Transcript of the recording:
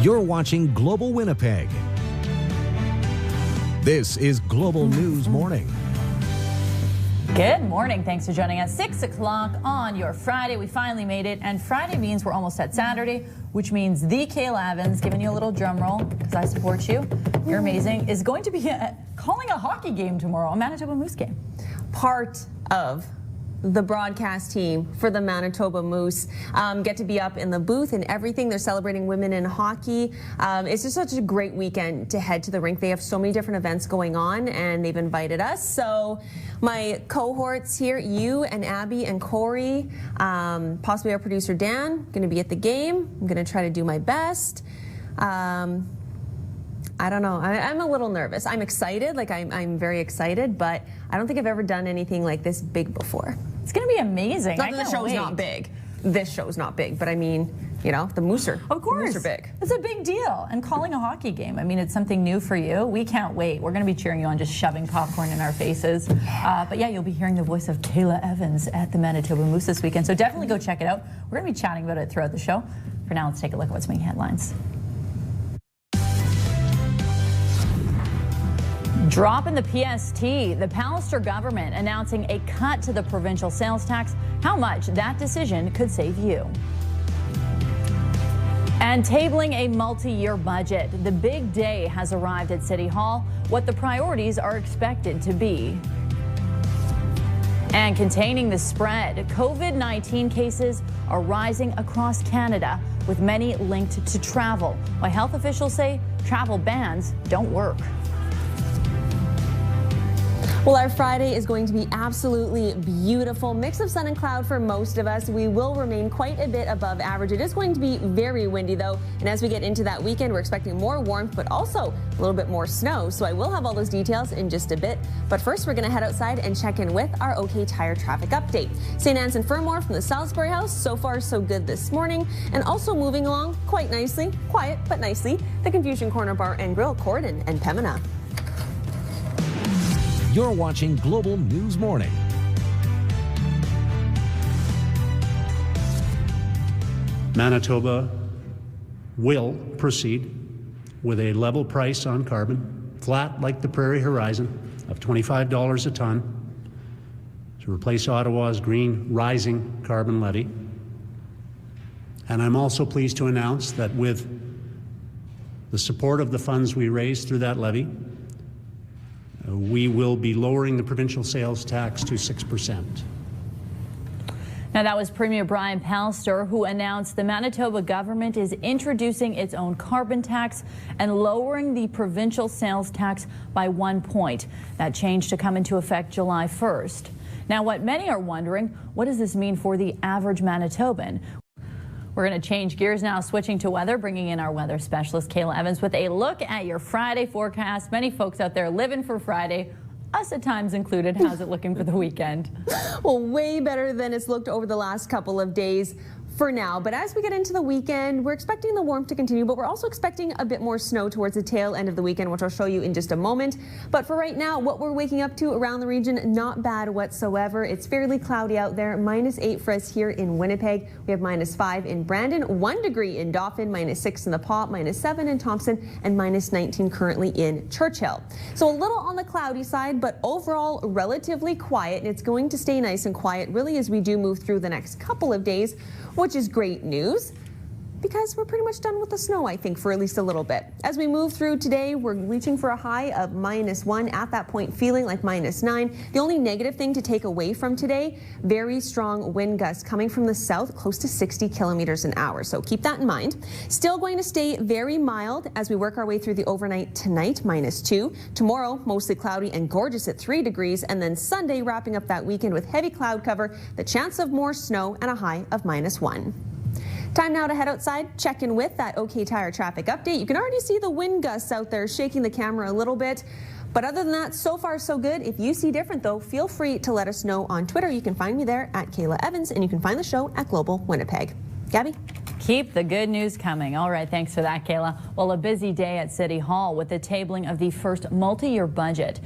You're watching Global Winnipeg. This is Global News Morning. Good morning. Thanks for joining us. 6 o'clock on your Friday. We finally made it. And Friday means we're almost at Saturday, which means the Kahla Evans, giving you a little drum roll because I support you. You're amazing. Is going to be calling a hockey game tomorrow, a Manitoba Moose game. Part of the broadcast team for the Manitoba Moose get to be up in the booth and everything. They're celebrating women in hockey. It's just such a great weekend to head to the rink. They have so many different events going on and they've invited us. So my cohorts here, you and Abby and Corey, possibly our producer Dan, going to be at the game. I'm going to try to do my best. I don't know. I'm a little nervous. I'm excited. I'm very excited, but I don't think I've ever done anything like this big before. It's going to be amazing. Not that the show's not big. This show's not big, but I mean, you know, the Moose are, of course, the Moose are big. It's a big deal. And calling a hockey game, I mean, it's something new for you. We can't wait. We're going to be cheering you on, just shoving popcorn in our faces. But yeah, you'll be hearing the voice of Kahla Evans at the Manitoba Moose this weekend. So definitely go check it out. We're going to be chatting about it throughout the show. For now, let's take a look at what's making headlines. Drop in the PST, the Pallister government announcing a cut to the provincial sales tax. How much that decision could save you. And tabling a multi-year budget. The big day has arrived at City Hall, what the priorities are expected to be. And containing the spread, COVID-19 cases are rising across Canada, with many linked to travel. Why health officials say travel bans don't work. Well, our Friday is going to be absolutely beautiful. Mix of sun and cloud for most of us. We will remain quite a bit above average. It is going to be very windy, though. And as we get into that weekend, we're expecting more warmth, but also a little bit more snow. So I will have all those details in just a bit. But first, we're going to head outside and check in with our OK Tire traffic update. St. Anne's and Fermor from the Salisbury House. So far, so good this morning. And also moving along quite nicely, quiet but nicely, the Confusion Corner Bar and Grill, Corydon and Pembina. You're watching Global News Morning. Manitoba will proceed with a level price on carbon, flat like the Prairie Horizon, of $25 a ton to replace Ottawa's green rising carbon levy. And I'm also pleased to announce that with the support of the funds we raised through that levy, we will be lowering the provincial sales tax to 6%. Now, that was Premier Brian Pallister, who announced the Manitoba government is introducing its own carbon tax and lowering the provincial sales tax by 1 point. That change to come into effect July 1st. Now, what many are wondering, what does this mean for the average Manitoban? We're going to change gears now, switching to weather, bringing in our weather specialist, Kahla Evans, with a look at your Friday forecast. Many folks out there living for Friday, us at times included. How's it looking for the weekend? Well, way better than it's looked over the last couple of days for now. But as we get into the weekend, we're expecting the warmth to continue, but we're also expecting a bit more snow towards the tail end of the weekend, which I'll show you in just a moment. But for right now, what we're waking up to around the region, not bad whatsoever. It's fairly cloudy out there. -8 for us here in Winnipeg. We have -5 in Brandon, 1 degree in Dauphin, -6 in the Paw, -7 in Thompson, and -19 currently in Churchill. So a little on the cloudy side, but overall relatively quiet. And it's going to stay nice and quiet really as we do move through the next couple of days, which is great news because we're pretty much done with the snow, I think, for at least a little bit. As we move through today, we're reaching for a high of -1, at that point feeling like -9. The only negative thing to take away from today, very strong wind gusts coming from the south, close to 60 kilometers an hour. So keep that in mind. Still going to stay very mild as we work our way through the overnight tonight, -2. Tomorrow, mostly cloudy and gorgeous at 3 degrees. And then Sunday, wrapping up that weekend with heavy cloud cover, the chance of more snow, and a high of -1. Time now to head outside, check in with that OK Tire traffic update. You can already see the wind gusts out there shaking the camera a little bit. But other than that, so far so good. If you see different, though, feel free to let us know on Twitter. You can find me there at Kahla Evans, and you can find the show at Global Winnipeg. Gabby? Keep the good news coming. All right, thanks for that, Kahla. Well, a busy day at City Hall with the tabling of the first multi-year budget.